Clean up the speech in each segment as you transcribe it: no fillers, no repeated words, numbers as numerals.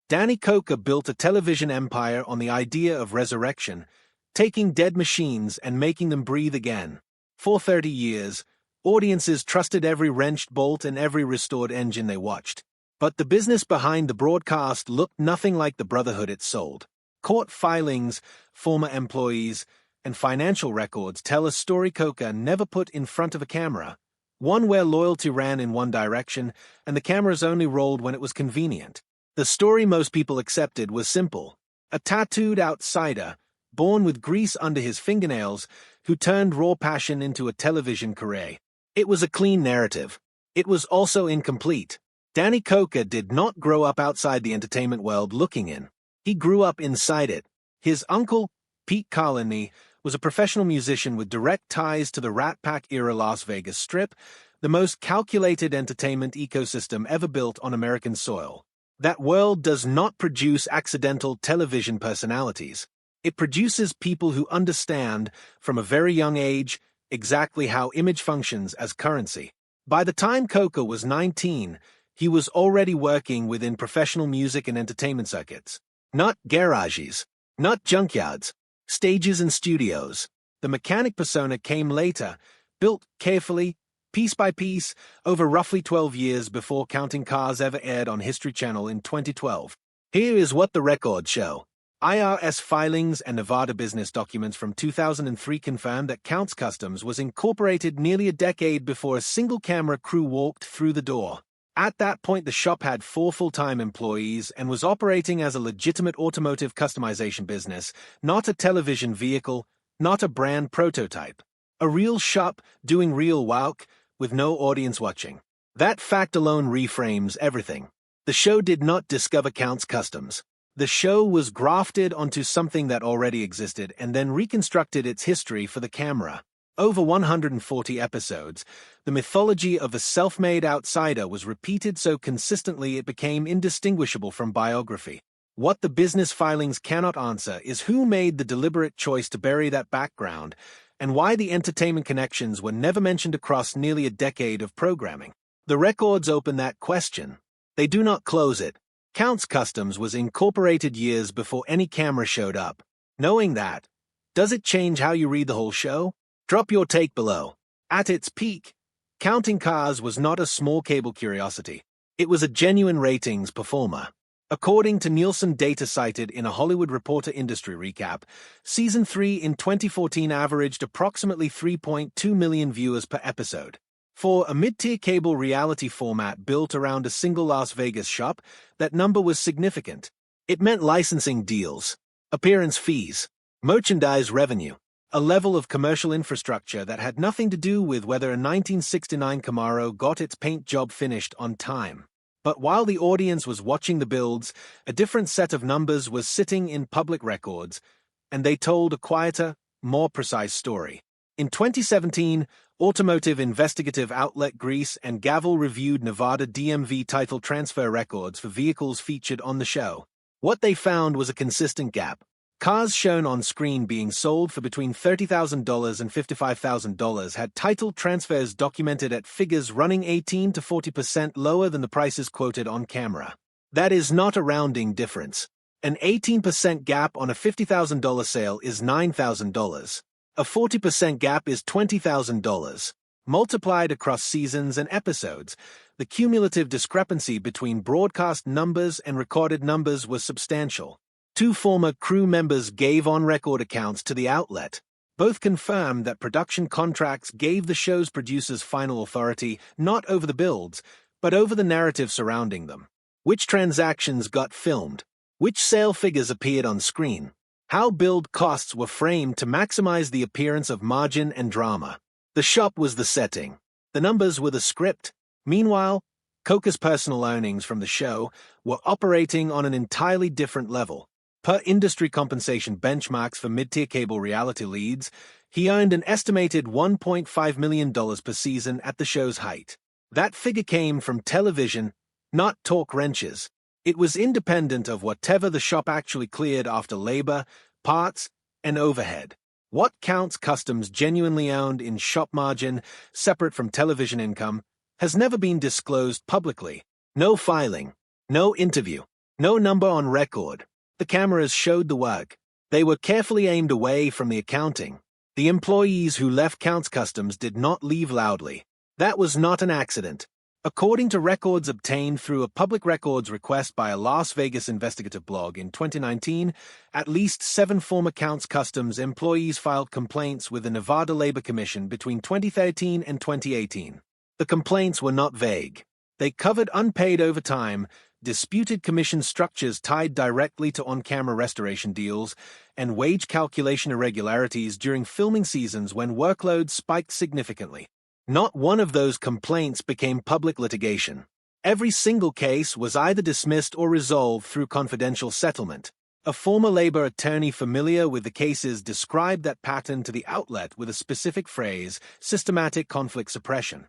Danny Koker built a television empire on the idea of resurrection, taking dead machines and making them breathe again. For 30 years, audiences trusted every wrenched bolt and every restored engine they watched. But the business behind the broadcast looked nothing like the brotherhood it sold. Court filings, former employees, and financial records tell a story Koker never put in front of a camera, one where loyalty ran in one direction and the cameras only rolled when it was convenient. The story most people accepted was simple: a tattooed outsider, born with grease under his fingernails, who turned raw passion into a television career. It was a clean narrative. It was also incomplete. Danny Koker did not grow up outside the entertainment world looking in. He grew up inside it. His uncle, Pete Carlini, was a professional musician with direct ties to the Rat Pack-era Las Vegas Strip, the most calculated entertainment ecosystem ever built on American soil. That world does not produce accidental television personalities. It produces people who understand, from a very young age, exactly how image functions as currency. By the time Koker was 19, he was already working within professional music and entertainment circuits. Not garages, not junkyards, stages and studios. The mechanic persona came later, built carefully, piece by piece, over roughly 12 years before Counting Cars ever aired on History Channel in 2012. Here is what the records show. IRS filings and Nevada business documents from 2003 confirm that Counts Customs was incorporated nearly a decade before a single-camera crew walked through the door. At that point, the shop had 4 full-time employees and was operating as a legitimate automotive customization business, not a television vehicle, not a brand prototype. A real shop doing real work with no audience watching. That fact alone reframes everything. The show did not discover Counts Customs. The show was grafted onto something that already existed and then reconstructed its history for the camera. Over 140 episodes, the mythology of the self-made outsider was repeated so consistently it became indistinguishable from biography. What the business filings cannot answer is who made the deliberate choice to bury that background, and why the entertainment connections were never mentioned across nearly a decade of programming. The records open that question. They do not close it. Counts Customs was incorporated years before any camera showed up. Knowing that, does it change how you read the whole show? Drop your take below. At its peak, Counting Cars was not a small cable curiosity. It was a genuine ratings performer. According to Nielsen data cited in a Hollywood Reporter industry recap, Season 3 in 2014 averaged approximately 3.2 million viewers per episode. For a mid-tier cable reality format built around a single Las Vegas shop, that number was significant. It meant licensing deals, appearance fees, merchandise revenue, a level of commercial infrastructure that had nothing to do with whether a 1969 Camaro got its paint job finished on time. But while the audience was watching the builds, a different set of numbers was sitting in public records, and they told a quieter, more precise story. In 2017, automotive investigative outlet Grease and Gavel reviewed Nevada DMV title transfer records for vehicles featured on the show. What they found was a consistent gap. Cars shown on screen being sold for between $30,000 and $55,000 had title transfers documented at figures running 18 to 40% lower than the prices quoted on camera. That is not a rounding difference. An 18% gap on a $50,000 sale is $9,000. A 40% gap is $20,000. Multiplied across seasons and episodes, the cumulative discrepancy between broadcast numbers and recorded numbers was substantial. 2 former crew members gave on-record accounts to the outlet. Both confirmed that production contracts gave the show's producers final authority not over the builds, but over the narrative surrounding them. Which transactions got filmed? Which sale figures appeared on screen? How build costs were framed to maximize the appearance of margin and drama. The shop was the setting. The numbers were the script. Meanwhile, Koker's personal earnings from the show were operating on an entirely different level. Per industry compensation benchmarks for mid-tier cable reality leads, he earned an estimated $1.5 million per season at the show's height. That figure came from television, not torque wrenches. It was independent of whatever the shop actually cleared after labor, parts, and overhead. What Counts Customs genuinely owned in shop margin, separate from television income, has never been disclosed publicly. No filing, no interview, No number on record. The cameras showed the work. They were carefully aimed away from the accounting. The employees who left Counts Customs did not leave loudly. That was not an accident. According to records obtained through a public records request by a Las Vegas investigative blog in 2019, at least 7 former Counts Customs employees filed complaints with the Nevada Labor Commission between 2013 and 2018. The complaints were not vague. They covered unpaid overtime, disputed commission structures tied directly to on-camera restoration deals, and wage calculation irregularities during filming seasons when workload spiked significantly. Not one of those complaints became public litigation. Every single case was either dismissed or resolved through confidential settlement. A former labor attorney familiar with the cases described that pattern to the outlet with a specific phrase: systematic conflict suppression.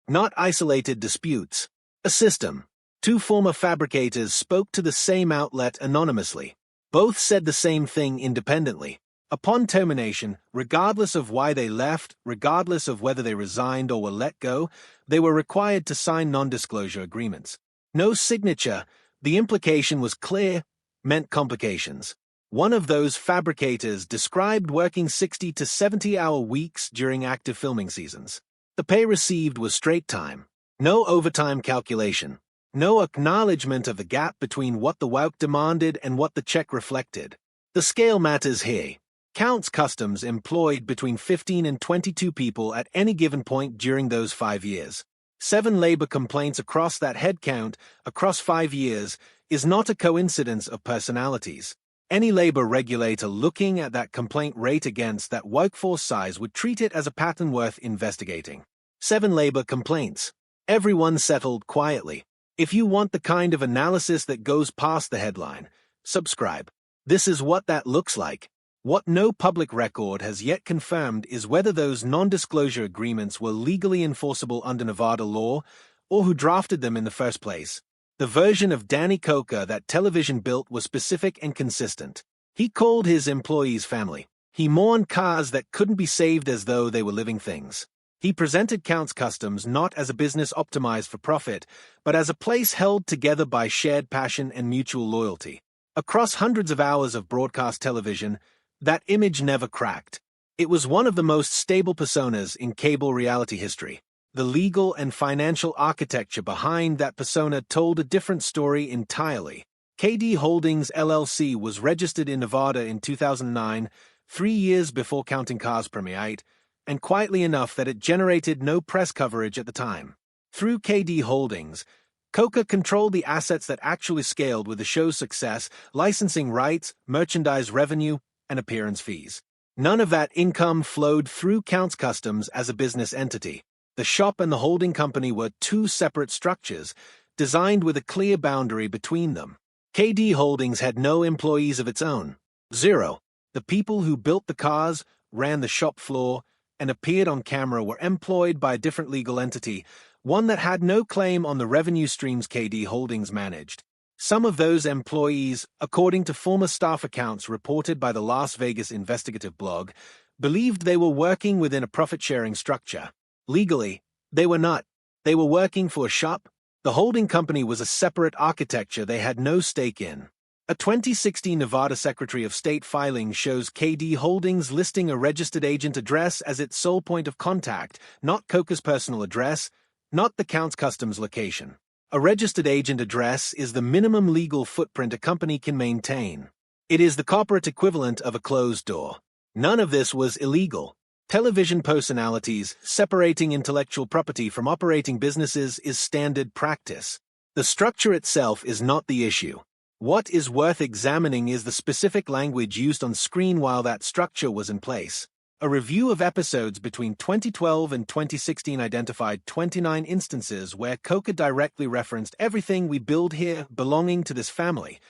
Not isolated disputes. A system. 2 former fabricators spoke to the same outlet anonymously. Both said the same thing independently. Upon termination, regardless of why they left, regardless of whether they resigned or were let go, they were required to sign non-disclosure agreements. No signature, the implication was clear, meant complications. One of those fabricators described working 60 to 70-hour weeks during active filming seasons. The pay received was straight time. No overtime calculation. No acknowledgement of the gap between what the work demanded and what the check reflected. The scale matters here. Counts Customs employed between 15 and 22 people at any given point during those 5 years. 7 labor complaints across that headcount, across 5 years, is not a coincidence of personalities. Any labor regulator looking at that complaint rate against that workforce size would treat it as a pattern worth investigating. 7 labor complaints. Everyone settled quietly. If you want the kind of analysis that goes past the headline, subscribe. This is what that looks like. What no public record has yet confirmed is whether those non-disclosure agreements were legally enforceable under Nevada law, or who drafted them in the first place. The version of Danny Koker that television built was specific and consistent. He called his employees family. He mourned cars that couldn't be saved as though they were living things. He presented Counts Customs not as a business optimized for profit, but as a place held together by shared passion and mutual loyalty. Across hundreds of hours of broadcast television, that image never cracked. It was one of the most stable personas in cable reality history. The legal and financial architecture behind that persona told a different story entirely. KD Holdings LLC was registered in Nevada in 2009, 3 years before Counting Cars premiered, and quietly enough that it generated no press coverage at the time. Through KD Holdings, Koker controlled the assets that actually scaled with the show's success: licensing rights, merchandise revenue, and appearance fees. None of that income flowed through Counts Customs as a business entity. The shop and the holding company were 2 separate structures, designed with a clear boundary between them. KD Holdings had no employees of its own. 0. The people who built the cars, ran the shop floor, and appeared on camera were employed by a different legal entity, one that had no claim on the revenue streams KD Holdings managed. Some of those employees, according to former staff accounts reported by the Las Vegas investigative blog, believed they were working within a profit-sharing structure. Legally, they were not. They were working for a shop. The holding company was a separate architecture they had no stake in. A 2016 Nevada Secretary of State filing shows KD Holdings listing a registered agent address as its sole point of contact, not Koker's personal address, not the Counts Customs location. A registered agent address is the minimum legal footprint a company can maintain. It is the corporate equivalent of a closed door. None of this was illegal. Television personalities separating intellectual property from operating businesses is standard practice. The structure itself is not the issue. What is worth examining is the specific language used on screen while that structure was in place. A review of episodes between 2012 and 2016 identified 29 instances where Koker directly referenced everything we build here belonging to this family.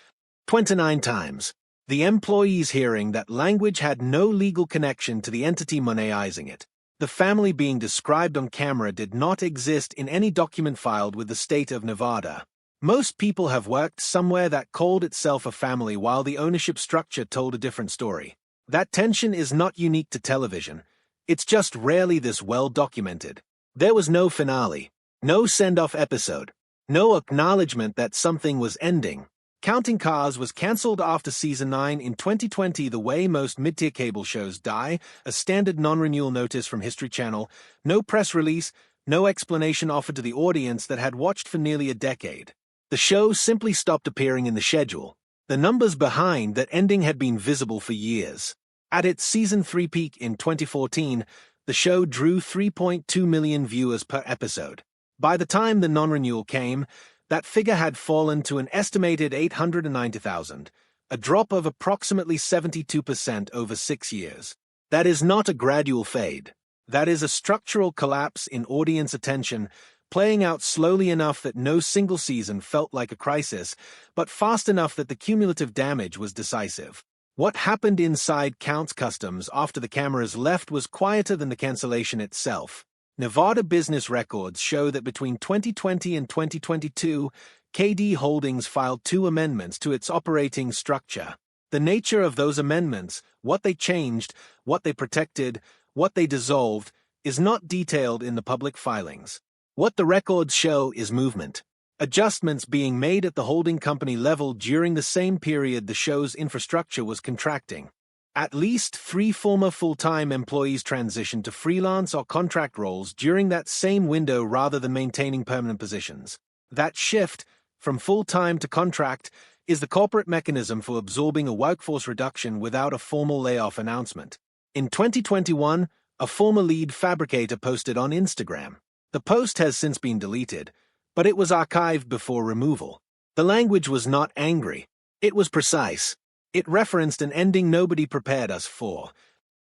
29 times. The employees hearing that language had no legal connection to the entity monetising it. The family being described on camera did not exist in any document filed with the state of Nevada. Most people have worked somewhere that called itself a family while the ownership structure told a different story. That tension is not unique to television. It's just rarely this well documented. There was no finale, no send-off episode, no acknowledgement that something was ending. Counting Cars was cancelled after Season 9 in 2020, the way most mid-tier cable shows die, a standard non-renewal notice from History Channel, no press release, no explanation offered to the audience that had watched for nearly a decade. The show simply stopped appearing in the schedule. The numbers behind that ending had been visible for years. At its Season 3 peak in 2014, the show drew 3.2 million viewers per episode. By the time the non-renewal came, that figure had fallen to an estimated 890,000, a drop of approximately 72% over 6 years. That is not a gradual fade. That is a structural collapse in audience attention, playing out slowly enough that no single season felt like a crisis, but fast enough that the cumulative damage was decisive. What happened inside Counts Customs after the cameras left was quieter than the cancellation itself. Nevada business records show that between 2020 and 2022, KD Holdings filed 2 amendments to its operating structure. The nature of those amendments, what they changed, what they protected, what they dissolved, is not detailed in the public filings. What the records show is movement. Adjustments being made at the holding company level during the same period the show's infrastructure was contracting. At least 3 former full-time employees transitioned to freelance or contract roles during that same window rather than maintaining permanent positions. That shift, from full-time to contract, is the corporate mechanism for absorbing a workforce reduction without a formal layoff announcement. In 2021, a former lead fabricator posted on Instagram. The post has since been deleted, but it was archived before removal. The language was not angry. It was precise. It referenced an ending nobody prepared us for.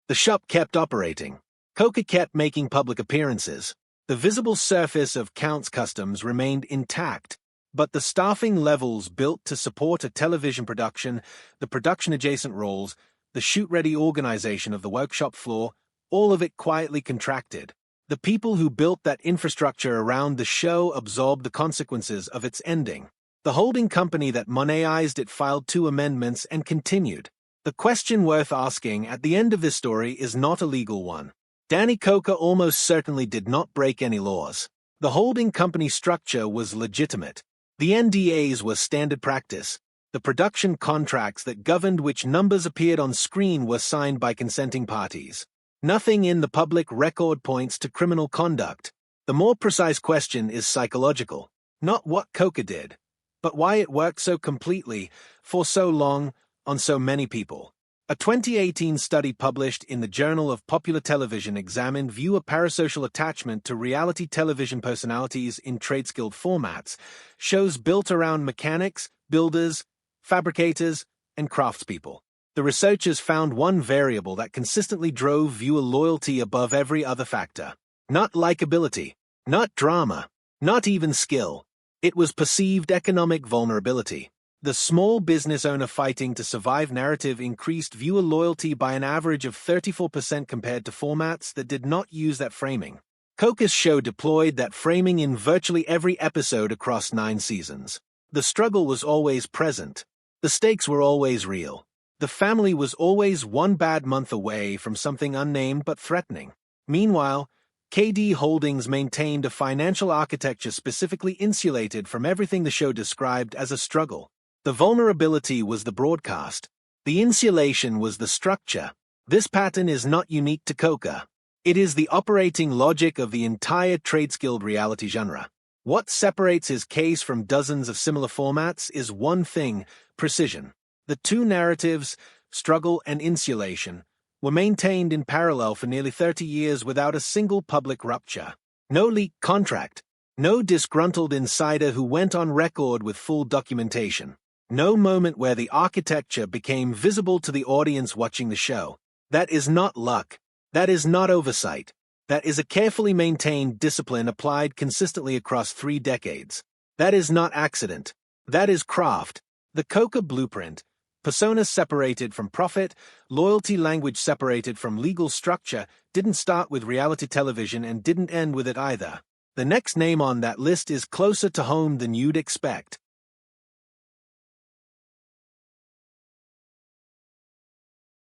The shop kept operating. Koker kept making public appearances. The visible surface of Counts Customs remained intact, but the staffing levels built to support a television production, the production-adjacent roles, the shoot-ready organization of the workshop floor, all of it quietly contracted. The people who built that infrastructure around the show absorbed the consequences of its ending. The holding company that moneized it filed 2 amendments and continued. The question worth asking at the end of this story is not a legal one. Danny Koker almost certainly did not break any laws. The holding company structure was legitimate. The NDAs were standard practice. The production contracts that governed which numbers appeared on screen were signed by consenting parties. Nothing in the public record points to criminal conduct. The more precise question is psychological. Not what Koker did, but why it worked so completely, for so long, on so many people. A 2018 study published in the Journal of Popular Television examined viewer parasocial attachment to reality television personalities in trade-skilled formats, shows built around mechanics, builders, fabricators, and craftspeople. The researchers found one variable that consistently drove viewer loyalty above every other factor. Not likability, not drama, not even skill. It was perceived economic vulnerability. The small business owner fighting to survive narrative increased viewer loyalty by an average of 34% compared to formats that did not use that framing. Koker's show deployed that framing in virtually every episode across 9 seasons. The struggle was always present. The stakes were always real. The family was always one bad month away from something unnamed but threatening. Meanwhile, KD Holdings maintained a financial architecture specifically insulated from everything the show described as a struggle. The vulnerability was the broadcast. The insulation was the structure. This pattern is not unique to Koker. It is the operating logic of the entire trade-skilled reality genre. What separates his case from dozens of similar formats is one thing: precision. The 2 narratives, struggle and insulation, were maintained in parallel for nearly 30 years without a single public rupture. No leaked contract. No disgruntled insider who went on record with full documentation. No moment where the architecture became visible to the audience watching the show. That is not luck. That is not oversight. That is a carefully maintained discipline applied consistently across 3 decades. That is not accident. That is craft. The Koker blueprint, persona separated from profit, loyalty language separated from legal structure, didn't start with reality television and didn't end with it either. The next name on that list is closer to home than you'd expect.